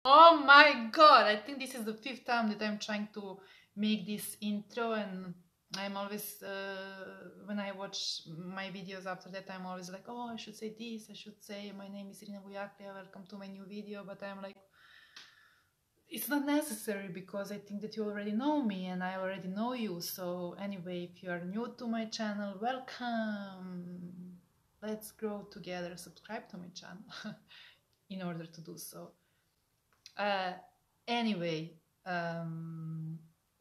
Oh my god, I think this is the fifth time that I'm trying to make this intro, and I'm always, when I watch my videos after that, I'm always like, oh, I should say this, I should say, my name is Irina Vujaklija, welcome to my new video, but I'm like, it's not necessary because I think that you already know me and I already know you. So anyway, if you are new to my channel, welcome. Let's grow together. Subscribe to my channel in order to do so. Uh, anyway,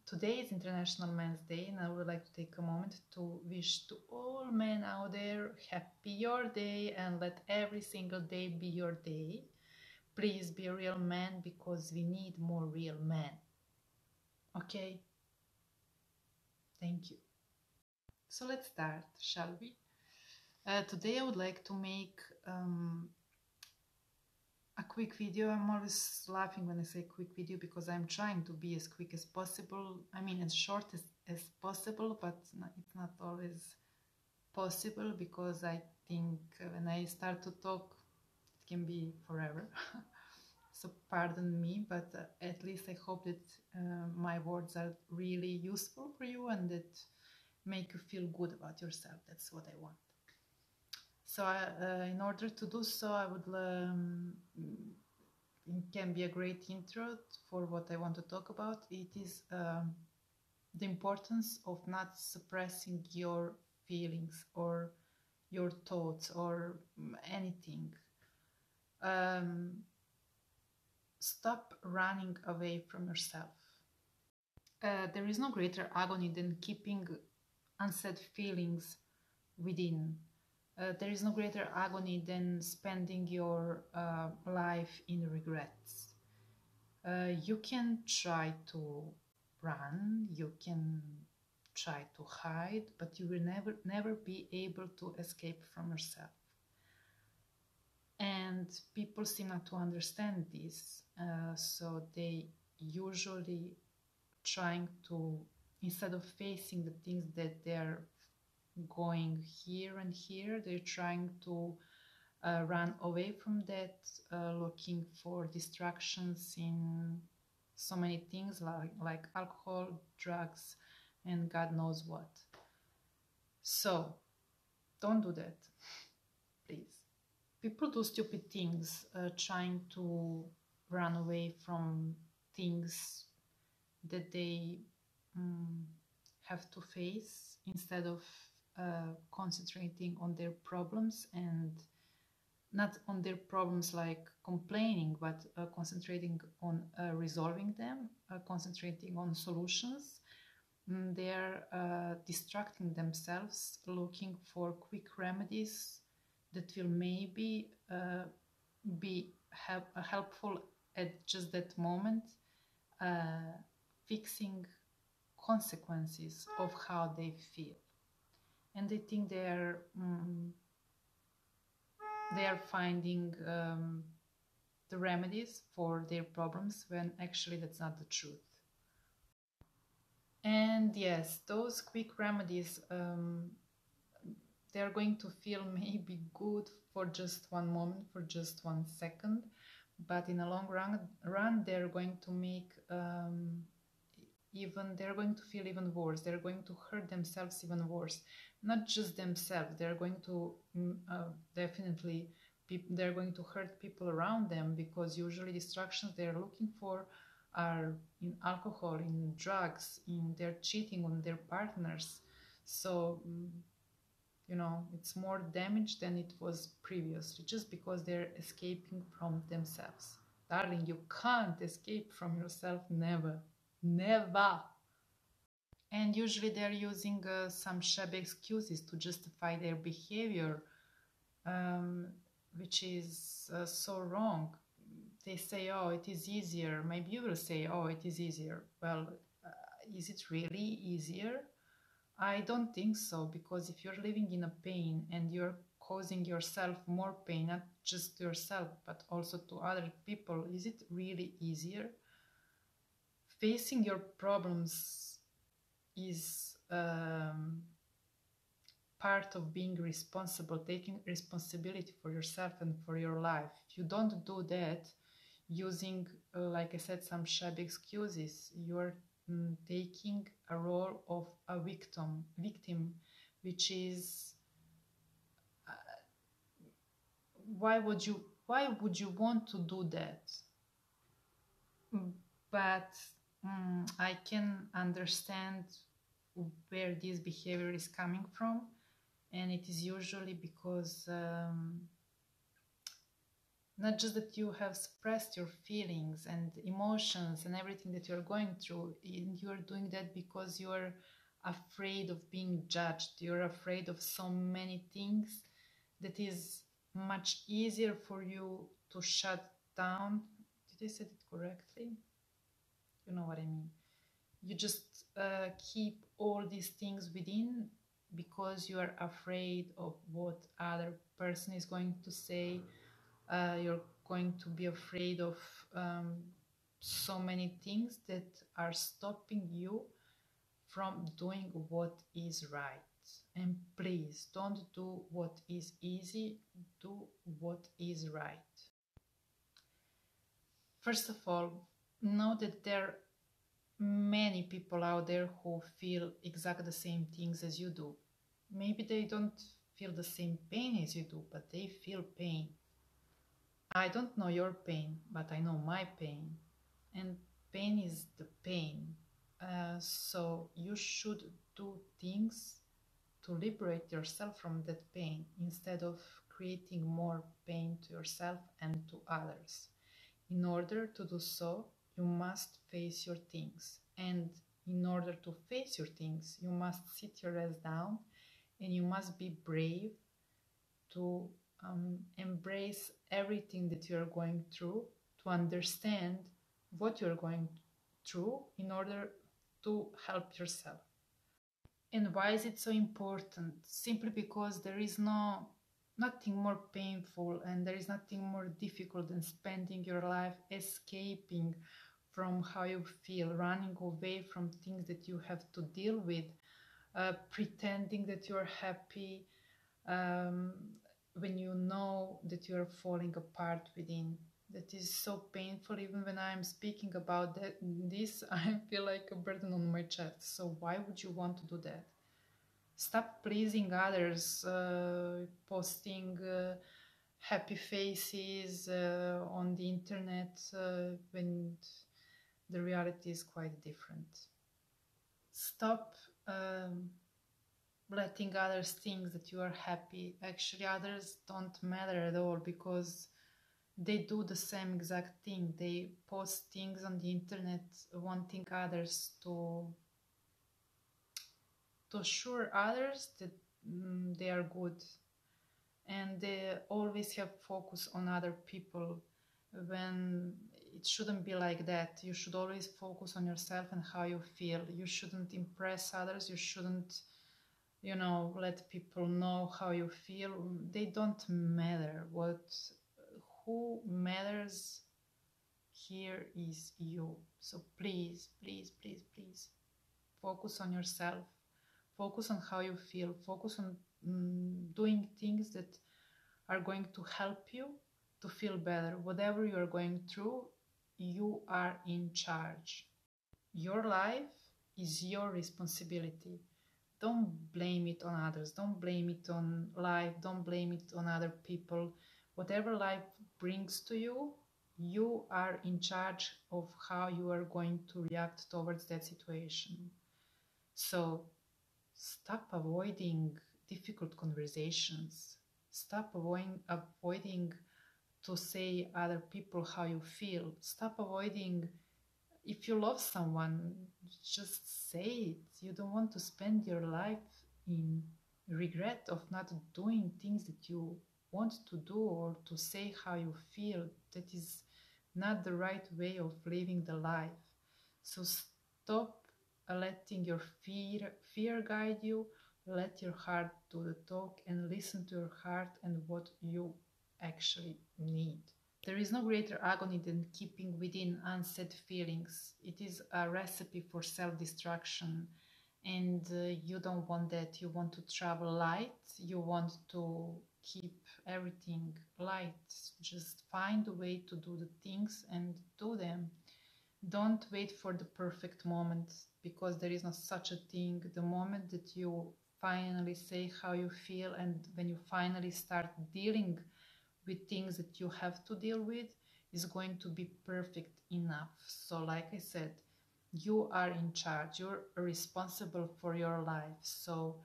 today is International Men's Day, and I would like to take a moment to wish to all men out there happy your day, and let every single day be your day. Please be a real man because we need more real men. Okay? Thank you. So let's start, shall we? Today I would like to make a quick video. I'm always laughing when I say quick video because I'm trying to be as quick as possible. I mean, as short as possible, but it's not always possible because I think when I start to talk, it can be forever. So pardon me, but at least I hope that my words are really useful for you and that make you feel good about yourself. That's what I want. So in order to do so, I would it can be a great intro for what I want to talk about. It is the importance of not suppressing your feelings or your thoughts or anything. Stop running away from yourself. There is no greater agony than keeping unsaid feelings within. There is no greater agony than spending your life in regrets. You can try to run, you can try to hide, but you will never be able to escape from yourself. And people seem not to understand this, so they usually trying to, instead of facing the things that they're going here and here, they're trying to run away from that, looking for distractions in so many things like alcohol, drugs, and God knows what. So don't do that, please. People do stupid things, trying to run away from things that they have to face, instead of concentrating on their problems, and not on their problems like complaining, but concentrating on resolving them, concentrating on solutions. They're distracting themselves, looking for quick remedies that will maybe be helpful at just that moment, fixing consequences of how they feel. And they think they are finding the remedies for their problems, when actually that's not the truth. And yes, those quick remedies, they're going to feel maybe good for just one moment, for just 1 second, but in a long run they're going to make they're going to feel even worse. They're going to hurt themselves even worse. Not just themselves, they're going to definitely they're going to hurt people around them, because usually distractions they're looking for are in alcohol, in drugs, in their cheating on their partners. So you know, it's more damage than it was previously, just because they're escaping from themselves. Darling, you can't escape from yourself, never. Never. And usually they're using some shabby excuses to justify their behavior, which is so wrong. They say, oh, it is easier. Maybe you will say, oh, it is easier. Well, is it really easier? I don't think so, because if you're living in a pain and you're causing yourself more pain, not just to yourself, but also to other people, is it really easier? Facing your problems is part of being responsible, taking responsibility for yourself and for your life. If you don't do that, using, like I said, some shabby excuses. You're taking a role of a victim, which is, why would you want to do that? But I can understand where this behavior is coming from, and it is usually because not just that you have suppressed your feelings and emotions and everything that you're going through, you're doing that because you're afraid of being judged. You're afraid of so many things that is much easier for you to shut down. Did I say it correctly? You know what I mean. You just keep all these things within because you are afraid of what other person is going to say. You're going to be afraid of so many things that are stopping you from doing what is right. And please don't do what is easy, do what is right. First of all, know that there are many people out there who feel exactly the same things as you do. Maybe they don't feel the same pain as you do, but they feel pain. I don't know your pain, but I know my pain. And pain is the pain. So you should do things to liberate yourself from that pain instead of creating more pain to yourself and to others. In order to do so, you must face your things. And in order to face your things, you must sit your ass down and you must be brave to embrace everything that you're going through, to understand what you're going through in order to help yourself. And why is it so important? Simply because there is nothing more painful and there is nothing more difficult than spending your life escaping from how you feel, running away from things that you have to deal with, pretending that you're happy when you know that you're falling apart within. That is so painful. Even when I'm speaking about this, I feel like a burden on my chest. So why would you want to do that? Stop pleasing others, posting happy faces on the internet when the reality is quite different. Stop letting others think that you are happy. Actually, others don't matter at all because they do the same exact thing. They post things on the internet wanting others to assure others that they are good, and they always have focus on other people when it shouldn't be like that. You should always focus on yourself and how you feel. You shouldn't impress others. You shouldn't, let people know how you feel. They don't matter. Who matters here is you. So please, please, please, please focus on yourself. Focus on how you feel. Focus on doing things that are going to help you to feel better. Whatever you are going through, you are in charge. Your life is your responsibility. Don't blame it on others. Don't blame it on life. Don't blame it on other people. Whatever life brings to you, you are in charge of how you are going to react towards that situation. So stop avoiding difficult conversations. Stop avoiding to say other people how you feel. Stop avoiding, if you love someone, just say it. You don't want to spend your life in regret of not doing things that you want to do or to say how you feel. That is not the right way of living the life. So stop letting your fear guide you. Let your heart do the talk and listen to your heart and what you actually need. There is no greater agony than keeping within unsaid feelings. It is a recipe for self-destruction, and you don't want that. You want to travel light. You want to keep everything light. Just find a way to do the things and do them. Don't wait for the perfect moment, because there is no such a thing. The moment that you finally say how you feel, and when you finally start dealing with things that you have to deal with, is going to be perfect enough. So like I said, you are in charge, you're responsible for your life. So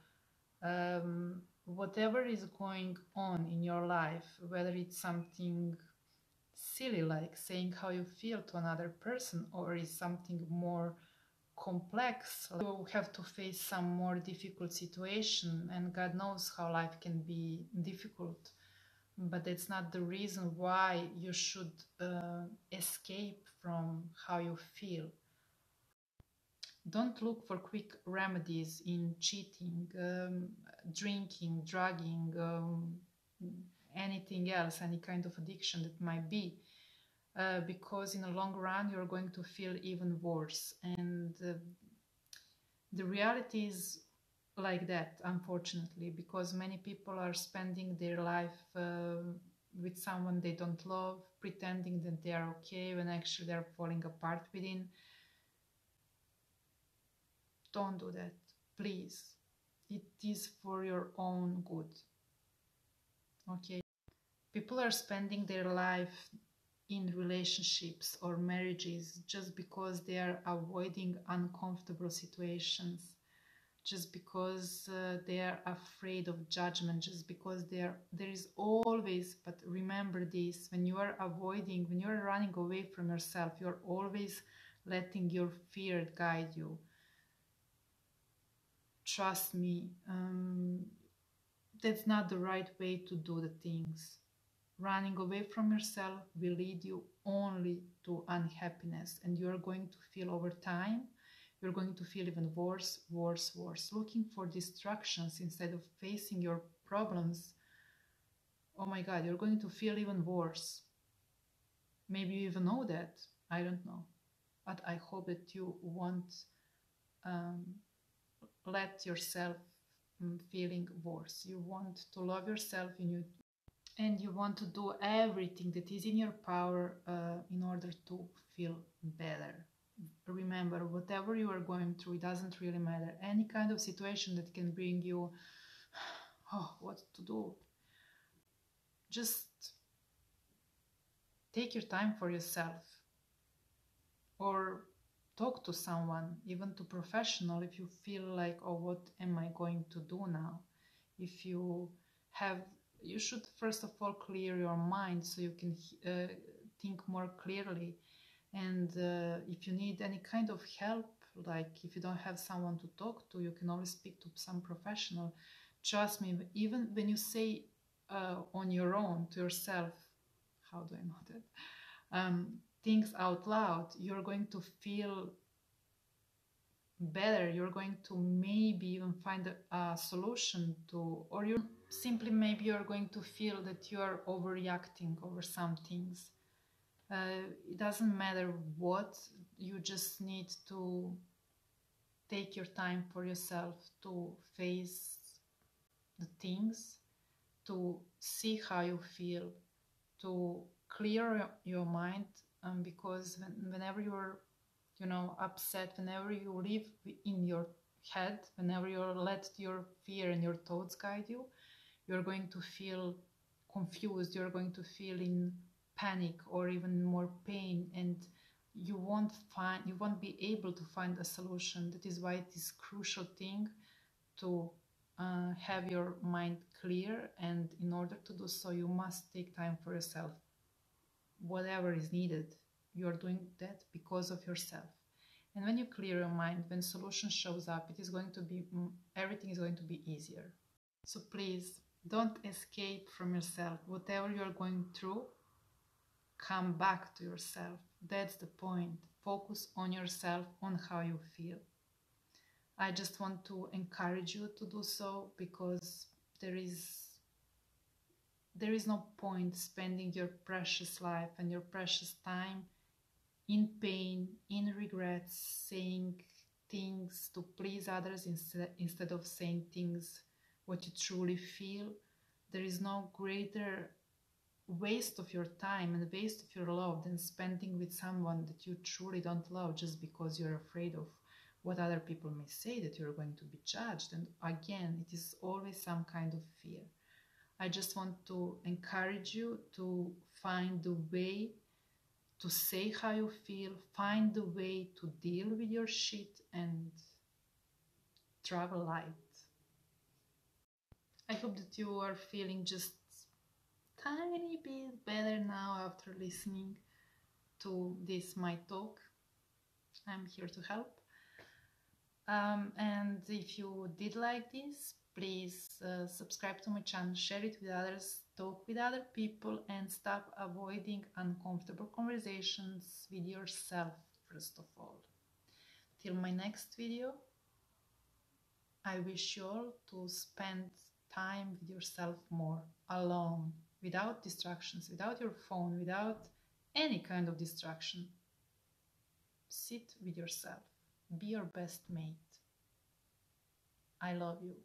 whatever is going on in your life, whether it's something silly like saying how you feel to another person, or is something more complex, like you have to face some more difficult situation, and God knows how life can be difficult, but that's not the reason why you should escape from how you feel. Don't look for quick remedies in cheating, drinking, drugging, anything else, any kind of addiction that might be, because in the long run you're going to feel even worse. And the reality is like that, unfortunately, because many people are spending their life with someone they don't love, pretending that they are okay when actually they're falling apart within. Don't do that, please. It is for your own good. Okay? People are spending their life in relationships or marriages just because they are avoiding uncomfortable situations, just because they are afraid of judgment, just because there is always, but remember this, when you are avoiding, when you are running away from yourself, you're always letting your fear guide you. Trust me, that's not the right way to do the things. Running away from yourself will lead you only to unhappiness, and you're going to feel over time, you're going to feel even worse, worse, worse. Looking for distractions instead of facing your problems, oh my God, you're going to feel even worse. Maybe you even know that, I don't know. But I hope that you won't let yourself feeling worse. You want to love yourself, and you want to do everything that is in your power in order to feel better. Remember, whatever you are going through, it doesn't really matter. Any kind of situation that can bring you, oh, what to do? Just take your time for yourself, or talk to someone, even to professional, if you feel like, oh, what am I going to do now? If you have, you should first of all clear your mind so you can think more clearly. And if you need any kind of help, like if you don't have someone to talk to, you can always speak to some professional. Trust me, even when you say on your own to yourself, how do I know that? Things out loud, you're going to feel better. You're going to maybe even find a solution to, or you simply maybe you're going to feel that you are overreacting over some things. It doesn't matter what, you just need to take your time for yourself to face the things, to see how you feel, to clear your mind, because whenever you're upset, whenever you live in your head, whenever you let your fear and your thoughts guide you, you're going to feel confused, you're going to feel in panic or even more pain, and you won't be able to find a solution. That is why it is crucial thing to have your mind clear, and in order to do so, you must take time for yourself. Whatever is needed, you're doing that because of yourself. And when you clear your mind, when solution shows up, it is going to be, everything is going to be easier. So please don't escape from yourself. Whatever you're going through, come back to yourself. That's the point. Focus on yourself, on how you feel. I just want to encourage you to do so, because there is no point spending your precious life and your precious time in pain, in regrets, saying things to please others instead of saying things what you truly feel. there is no greater waste of your time and waste of your love than spending with someone that you truly don't love just because you're afraid of what other people may say, that you're going to be judged. And again, it is always some kind of fear. I just want to encourage you to find the way to say how you feel, find the way to deal with your shit, and travel light. I hope that you are feeling just tiny bit better now after listening to this my talk. I'm here to help. And if you did like this, please subscribe to my channel, share it with others, talk with other people, and stop avoiding uncomfortable conversations with yourself first of all. Till my next video, I wish you all to spend time with yourself more, alone, without distractions, without your phone, without any kind of distraction. Sit with yourself. Be your best mate. I love you.